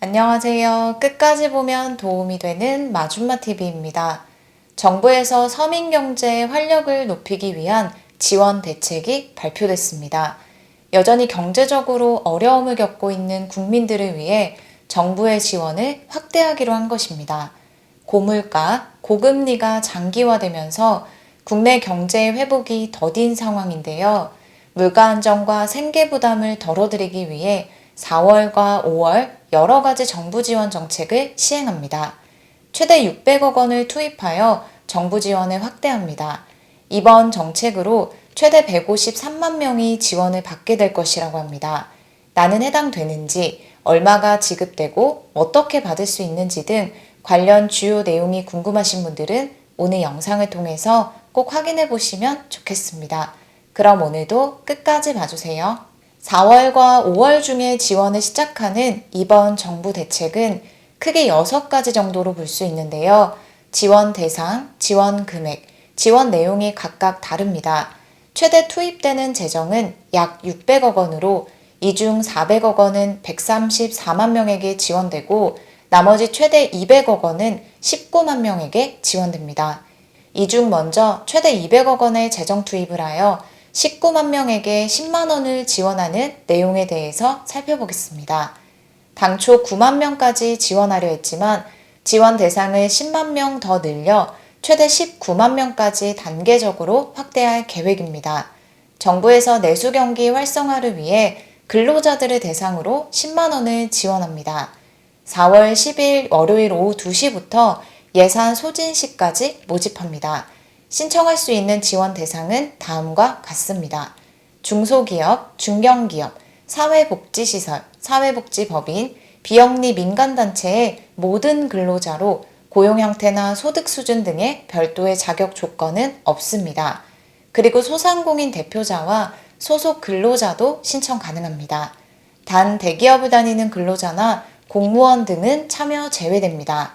안녕하세요. 끝까지 보면 도움이 되는 마준마TV입니다. 정부에서 서민경제의 활력을 높이기 위한 지원 대책이 발표됐습니다. 여전히 경제적으로 어려움을 겪고 있는 국민들을 위해 정부의 지원을 확대하기로 한 것입니다. 고물가, 고금리가 장기화되면서 국내 경제의 회복이 더딘 상황인데요. 물가 안정과 생계 부담을 덜어드리기 위해 4월과 5월 여러 가지 정부 지원 정책을 시행합니다. 최대 600억 원을 투입하여 정부 지원을 확대합니다. 이번 정책으로 최대 153만 명이 지원을 받게 될 것이라고 합니다. 나는 해당되는지, 얼마가 지급되고 어떻게 받을 수 있는지 등 관련 주요 내용이 궁금하신 분들은 오늘 영상을 통해서 꼭 확인해 보시면 좋겠습니다. 그럼 오늘도 끝까지 봐주세요. 4월과 5월 중에 지원을 시작하는 이번 정부 대책은 크게 6가지 정도로 볼 수 있는데요. 지원 대상, 지원 금액, 지원 내용이 각각 다릅니다. 최대 투입되는 재정은 약 600억 원으로 이 중 400억 원은 134만 명에게 지원되고 나머지 최대 200억 원은 19만 명에게 지원됩니다. 이 중 먼저 최대 200억 원의 재정 투입을 하여 19만 명에게 10만 원을 지원하는 내용에 대해서 살펴보겠습니다. 당초 9만 명까지 지원하려 했지만 지원 대상을 10만 명 더 늘려 최대 19만 명까지 단계적으로 확대할 계획입니다. 정부에서 내수 경기 활성화를 위해 근로자들을 대상으로 10만 원을 지원합니다. 4월 10일 월요일 오후 2시부터 예산 소진 시까지 모집합니다. 신청할 수 있는 지원 대상은 다음과 같습니다. 중소기업, 중견기업, 사회복지시설, 사회복지법인, 비영리 민간단체의 모든 근로자로 고용 형태나 소득 수준 등의 별도의 자격 조건은 없습니다. 그리고 소상공인 대표자와 소속 근로자도 신청 가능합니다. 단 대기업을 다니는 근로자나 공무원 등은 참여 제외됩니다.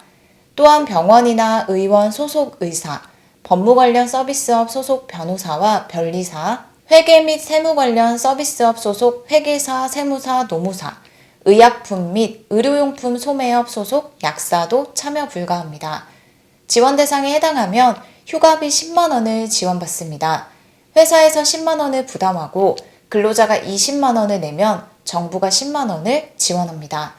또한 병원이나 의원 소속 의사, 법무 관련 서비스업 소속 변호사와 변리사, 회계 및 세무 관련 서비스업 소속 회계사, 세무사, 노무사, 의약품 및 의료용품 소매업 소속 약사도 참여 불가합니다. 지원 대상에 해당하면 휴가비 10만 원을 지원받습니다. 회사에서 10만 원을 부담하고 근로자가 20만 원을 내면 정부가 10만 원을 지원합니다.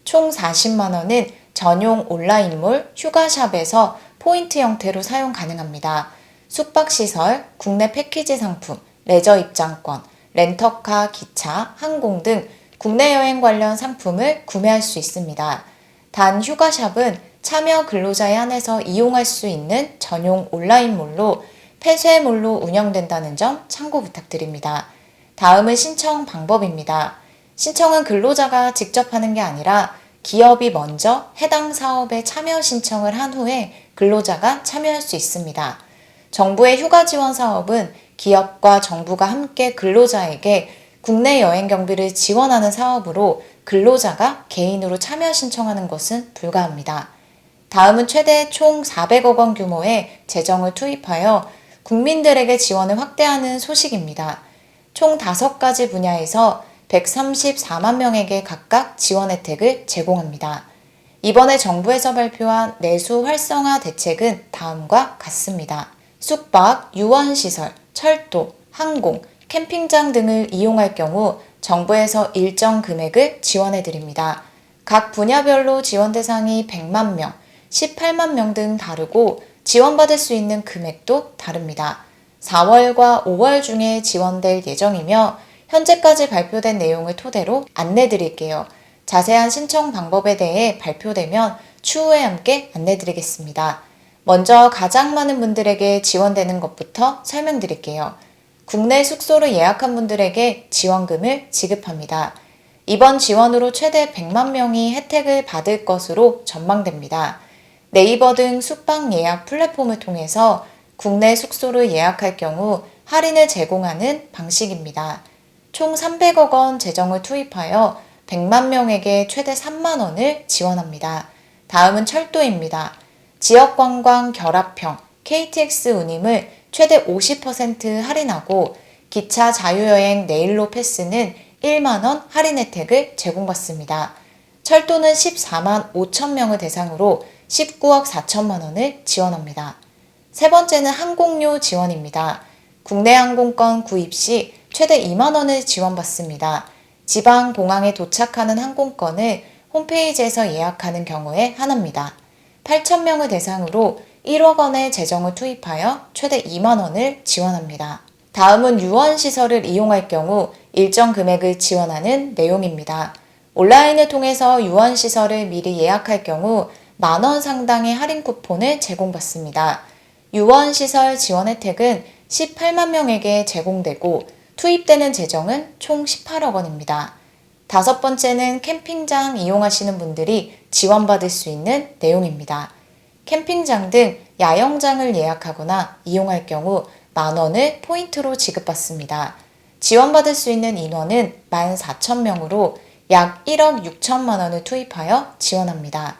총 40만 원은 전용 온라인몰 휴가샵에서 포인트 형태로 사용 가능합니다. 숙박시설, 국내 패키지 상품, 레저 입장권, 렌터카, 기차, 항공 등 국내 여행 관련 상품을 구매할 수 있습니다. 단 휴가샵은 참여 근로자에 한해서 이용할 수 있는 전용 온라인몰로 폐쇄몰로 운영된다는 점 참고 부탁드립니다. 다음은 신청 방법입니다. 신청은 근로자가 직접 하는 게 아니라 기업이 먼저 해당 사업에 참여 신청을 한 후에 근로자가 참여할 수 있습니다. 정부의 휴가 지원 사업은 기업과 정부가 함께 근로자에게 국내 여행 경비를 지원하는 사업으로 근로자가 개인으로 참여 신청하는 것은 불가합니다. 다음은 최대 총 400억 원 규모의 재정을 투입하여 국민들에게 지원을 확대하는 소식입니다. 총 5가지 분야에서 134만 명에게 각각 지원 혜택을 제공합니다. 이번에 정부에서 발표한 내수 활성화 대책은 다음과 같습니다. 숙박, 유원시설, 철도, 항공, 캠핑장 등을 이용할 경우 정부에서 일정 금액을 지원해 드립니다. 각 분야별로 지원 대상이 100만 명, 18만 명 등 다르고 지원받을 수 있는 금액도 다릅니다. 4월과 5월 중에 지원될 예정이며 현재까지 발표된 내용을 토대로 안내 드릴게요. 자세한 신청 방법에 대해 발표되면 추후에 함께 안내 드리겠습니다. 먼저 가장 많은 분들에게 지원되는 것부터 설명드릴게요. 국내 숙소를 예약한 분들에게 지원금을 지급합니다. 이번 지원으로 최대 100만 명이 혜택을 받을 것으로 전망됩니다. 네이버 등 숙박 예약 플랫폼을 통해서 국내 숙소를 예약할 경우 할인을 제공하는 방식입니다. 총 300억 원 재정을 투입하여 100만 명에게 최대 3만 원을 지원합니다. 다음은 철도입니다. 지역관광 결합형 KTX 운임을 최대 50% 할인하고 기차 자유여행 내일로 패스는 1만 원 할인 혜택을 제공받습니다. 철도는 14만 5천 명을 대상으로 19억 4천만 원을 지원합니다. 세 번째는 항공료 지원입니다. 국내 항공권 구입 시 최대 2만 원을 지원받습니다. 지방 공항에 도착하는 항공권을 홈페이지에서 예약하는 경우에 한합니다. 8천 명을 대상으로 1억 원의 재정을 투입하여 최대 2만 원을 지원합니다. 다음은 유원시설을 이용할 경우 일정 금액을 지원하는 내용입니다. 온라인을 통해서 유원시설을 미리 예약할 경우 만 원 상당의 할인 쿠폰을 제공받습니다. 유원시설 지원 혜택은 18만 명에게 제공되고 투입되는 재정은 총 18억 원입니다. 다섯 번째는 캠핑장 이용하시는 분들이 지원받을 수 있는 내용입니다. 캠핑장 등 야영장을 예약하거나 이용할 경우 만 원을 포인트로 지급받습니다. 지원받을 수 있는 인원은 14,000명으로 약 1억 6천만 원을 투입하여 지원합니다.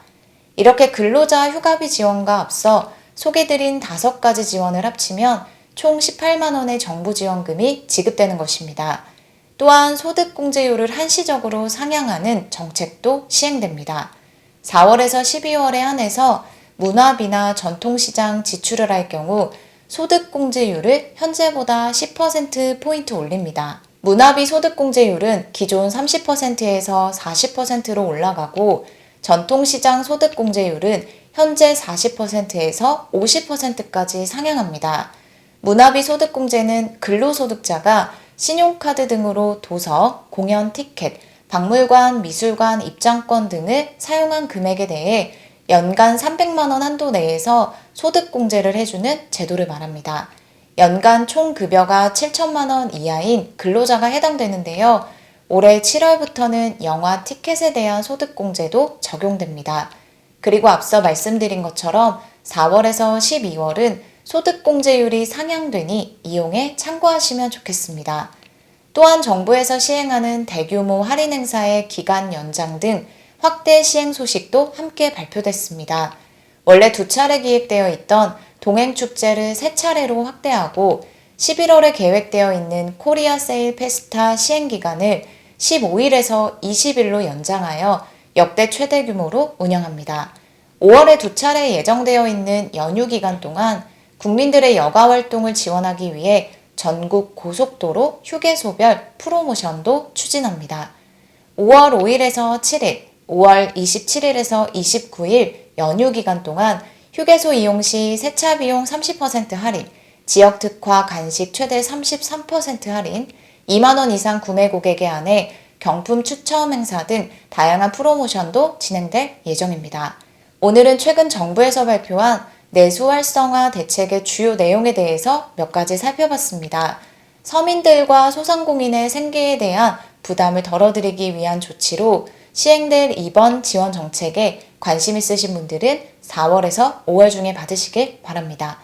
이렇게 근로자 휴가비 지원과 앞서 소개드린 5가지 지원을 합치면 총 18만 원의 정부 지원금이 지급되는 것입니다. 또한 소득공제율을 한시적으로 상향하는 정책도 시행됩니다. 4월에서 12월에 한해서 문화비나 전통시장 지출을 할 경우 소득공제율을 현재보다 10%포인트 올립니다. 문화비 소득공제율은 기존 30%에서 40%로 올라가고 전통시장 소득공제율은 현재 40%에서 50%까지 상향합니다. 문화비 소득공제는 근로소득자가 신용카드 등으로 도서, 공연 티켓, 박물관, 미술관 입장권 등을 사용한 금액에 대해 연간 300만 원 한도 내에서 소득공제를 해주는 제도를 말합니다. 연간 총 급여가 7천만 원 이하인 근로자가 해당되는데요. 올해 7월부터는 영화 티켓에 대한 소득공제도 적용됩니다. 그리고 앞서 말씀드린 것처럼 4월에서 12월은 소득공제율이 상향되니 이용에 참고하시면 좋겠습니다. 또한 정부에서 시행하는 대규모 할인 행사의 기간 연장 등 확대 시행 소식도 함께 발표됐습니다. 원래 2차례 기획되어 있던 동행축제를 3차례로 확대하고 11월에 계획되어 있는 코리아 세일 페스타 시행기간을 15일에서 20일로 연장하여 역대 최대 규모로 운영합니다. 5월에 2차례 예정되어 있는 연휴 기간 동안 국민들의 여가 활동을 지원하기 위해 전국 고속도로 휴게소별 프로모션도 추진합니다. 5월 5일에서 7일, 5월 27일에서 29일 연휴 기간 동안 휴게소 이용 시 세차 비용 30% 할인, 지역 특화 간식 최대 33% 할인, 2만 원 이상 구매 고객에 한해 경품 추첨 행사 등 다양한 프로모션도 진행될 예정입니다. 오늘은 최근 정부에서 발표한 내수 활성화 대책의 주요 내용에 대해서 몇 가지 살펴봤습니다. 서민들과 소상공인의 생계에 대한 부담을 덜어드리기 위한 조치로 시행될 이번 지원 정책에 관심 있으신 분들은 4월에서 5월 중에 받으시길 바랍니다.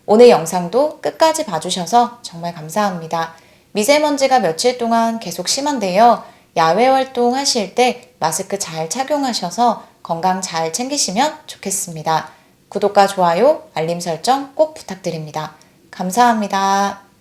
오늘 영상도 끝까지 봐주셔서 정말 감사합니다. 미세먼지가 며칠 동안 계속 심한데요. 야외 활동 하실 때 마스크 잘 착용하셔서 건강 잘 챙기시면 좋겠습니다. 구독과 좋아요, 알림 설정 꼭 부탁드립니다. 감사합니다.